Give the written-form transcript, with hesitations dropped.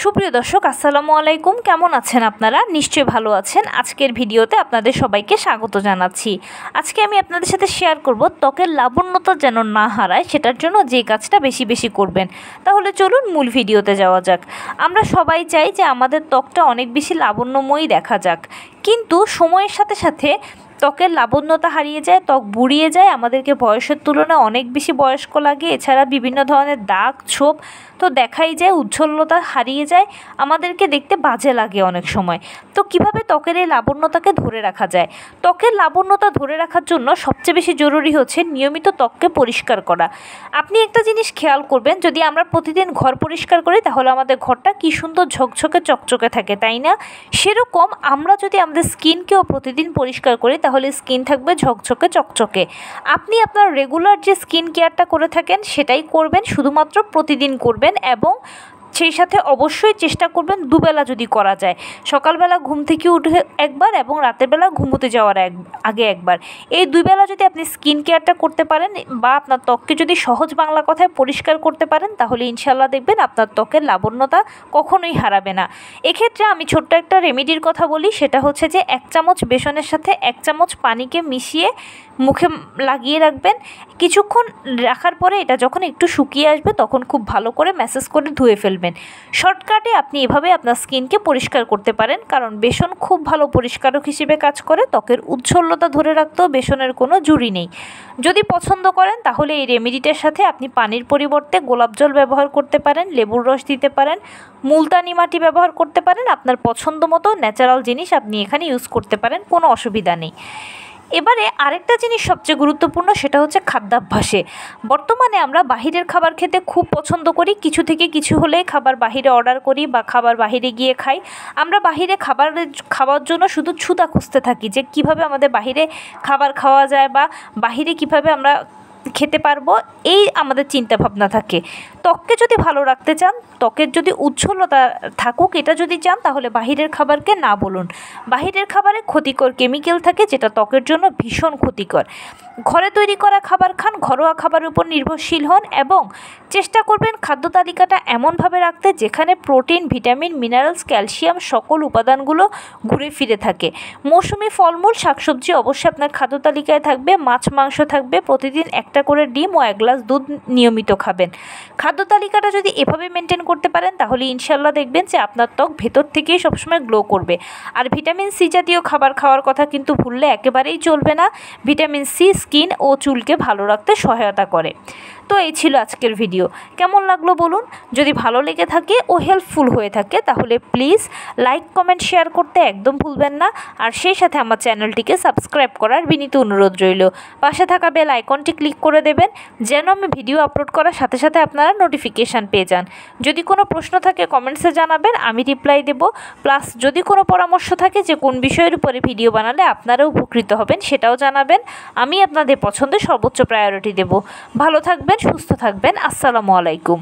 সুপ্রিয় দর্শক আসসালামু আলাইকুম, কেমন আছেন আপনারা? নিশ্চয়ই ভালো আছেন। আজকের ভিডিওতে আপনাদের সবাইকে স্বাগত জানাচ্ছি। আজকে আমি আপনাদের সাথে শেয়ার করব ত্বকের লাবণ্যতা যেন না হারায় সেটার জন্য যে কাজটা বেশি বেশি করবেন। তাহলে চলুন মূল ভিডিওতে যাওয়া যাক। আমরা সবাই চাই যে আমাদের ত্বকটা অনেক বেশি লাবণ্যময়ী দেখা যাক, কিন্তু সময়ের সাথে সাথে ত্বকের লাবণ্যতা হারিয়ে যায়, ত্বক বুড়িয়ে যায়, আমাদেরকে বয়সের তুলনায় অনেক বেশি বয়স্ক লাগে। এছাড়া বিভিন্ন ধরনের দাগ ছোপ তো দেখাই যায়, উজ্জ্বলতা হারিয়ে যায়, আমাদেরকে দেখতে বাজে লাগে অনেক সময়। তো কিভাবে ত্বকের এই লাবণ্যতাকে ধরে রাখা যায়? ত্বকের লাবণ্যতা ধরে রাখার জন্য সবচেয়ে বেশি জরুরি হচ্ছে নিয়মিত ত্বককে পরিষ্কার করা। আপনি একটা জিনিস খেয়াল করবেন, যদি আমরা প্রতিদিন ঘর পরিষ্কার করি তাহলে আমাদের ঘরটা কী সুন্দর ঝকঝকে চকচকে থাকে, তাই না? সেরকম আমরা যদি আমাদের স্কিনকেও প্রতিদিন পরিষ্কার করি তাহলে স্কিন থাকবে ঝকঝকে চকচকে। আপনি আপনার রেগুলার যে স্কিন কেয়ারটা করে থাকেন সেটাই করবেন, শুধুমাত্র প্রতিদিন করবেন এবং সেই সাথে অবশ্যই চেষ্টা করবেন দুবেলা যদি করা যায়। সকালবেলা ঘুম থেকে উঠে একবার এবং রাতের বেলা ঘুমোতে যাওয়ার আগে একবার। এই দুবেলা যদি আপনি স্কিন কেয়ারটা করতে পারেন বা আপনার ত্বককে যদি সহজ বাংলা কথায় পরিষ্কার করতে পারেন তাহলে ইনশাল্লাহ দেখবেন আপনার ত্বকের লাবণ্যতা কখনোই হারাবে না। এক্ষেত্রে আমি ছোট্ট একটা রেমেডির কথা বলি, সেটা হচ্ছে যে 1 চামচ বেসনের সাথে 1 চামচ পানিকে মিশিয়ে মুখে লাগিয়ে রাখবেন। কিছুক্ষণ রাখার পরে এটা যখন একটু শুকিয়ে আসবে তখন খুব ভালো করে ম্যাসাজ করে ধুয়ে ফেলবেন। শর্টকাটে আপনি এভাবে আপনার স্কিনকে পরিষ্কার করতে পারেন, কারণ বেসন খুব ভালো পরিষ্কারক হিসেবে কাজ করে। ত্বকের উজ্জ্বলতা ধরে রাখতেও বেসনের কোনো জুড়ি নেই। যদি পছন্দ করেন তাহলে এই রেমেডিটার সাথে আপনি পানির পরিবর্তে গোলাপ জল ব্যবহার করতে পারেন, লেবুর রস দিতে পারেন, মুলতানি মাটি ব্যবহার করতে পারেন। আপনার পছন্দ মতো ন্যাচারাল জিনিস আপনি এখানে ইউজ করতে পারেন, কোনো অসুবিধা নেই। এবারে আরেকটা জিনিস সবচেয়ে গুরুত্বপূর্ণ, সেটা হচ্ছে খাদ্যাভ্যাসে। বর্তমানে আমরা বাহিরের খাবার খেতে খুব পছন্দ করি, কিছু থেকে কিছু হলেই খাবার বাহিরে অর্ডার করি বা খাবার বাহিরে গিয়ে খাই। আমরা বাহিরে খাওয়ার জন্য শুধু ছুতা খুঁজতে থাকি যে কিভাবে আমাদের বাহিরে খাবার খাওয়া যায় বা বাহিরে কিভাবে আমরা খেতে পারবো, এই আমাদের চিন্তা ভাবনা থাকে। ত্বককে যদি ভালো রাখতে চান, ত্বকের যদি উজ্জ্বলতা থাকুক এটা যদি চান, তাহলে বাহিরের খাবারকে না বলুন। বাহিরের খাবারে ক্ষতিকর কেমিক্যাল থাকে যেটা ত্বকের জন্য ভীষণ ক্ষতিকর। ঘরে তৈরি করা খাবার খান, ঘরোয়া খাবারের উপর নির্ভরশীল হন এবং চেষ্টা করবেন খাদ্য তালিকাটা এমনভাবে রাখতে যেখানে প্রোটিন, ভিটামিন, মিনারেলস, ক্যালসিয়াম সকল উপাদানগুলো ঘুরে ফিরে থাকে। মৌসুমি ফলমূল, শাকসবজি অবশ্যই আপনার খাদ্য তালিকায় থাকবে, মাছ মাংস থাকবে, প্রতিদিন একটা করে ডিম ও 1 গ্লাস দুধ নিয়মিত খাবেন। খাদ্য তালিকাটা যদি এভাবে মেনটেন করতে পারেন তাহলে ইনশাল্লাহ দেখবেন যে আপনার ত্বক ভেতর থেকেই সবসময় গ্লো করবে। আর ভিটামিন সি জাতীয় খাবার খাওয়ার কথা কিন্তু ভুললে একেবারেই চলবে না। ভিটামিন সি স্কিন ও চুলকে ভালো রাখতে সহায়তা করে। তো এই ছিল আজকের ভিডিও। কেমন লাগলো বলুন? যদি ভালো লেগে থাকে ও হেল্পফুল হয়ে থাকে তাহলে প্লিজ লাইক, কমেন্ট, শেয়ার করতে একদম ভুলবেন না। আর সেই সাথে আমার চ্যানেলটিকে সাবস্ক্রাইব করার বিনীত অনুরোধ রইল। পাশে থাকা বেল আইকনটি ক্লিক করে দেবেন যেন আমি ভিডিও আপলোড করার সাথে সাথে আপনারা নোটিফিকেশান পেয়ে যান। যদি কোনো প্রশ্ন থাকে কমেন্টসে জানাবেন, আমি রিপ্লাই দেব। প্লাস যদি কোনো পরামর্শ থাকে যে কোন বিষয়ের উপরে ভিডিও বানালে আপনারা উপকৃত হবেন সেটাও জানাবেন। আমি আপনাদের পছন্দে সর্বোচ্চ প্রায়োরিটি দেব। ভালো থাকবেন, সুস্থ থাকবেন। আসসালামু আলাইকুম।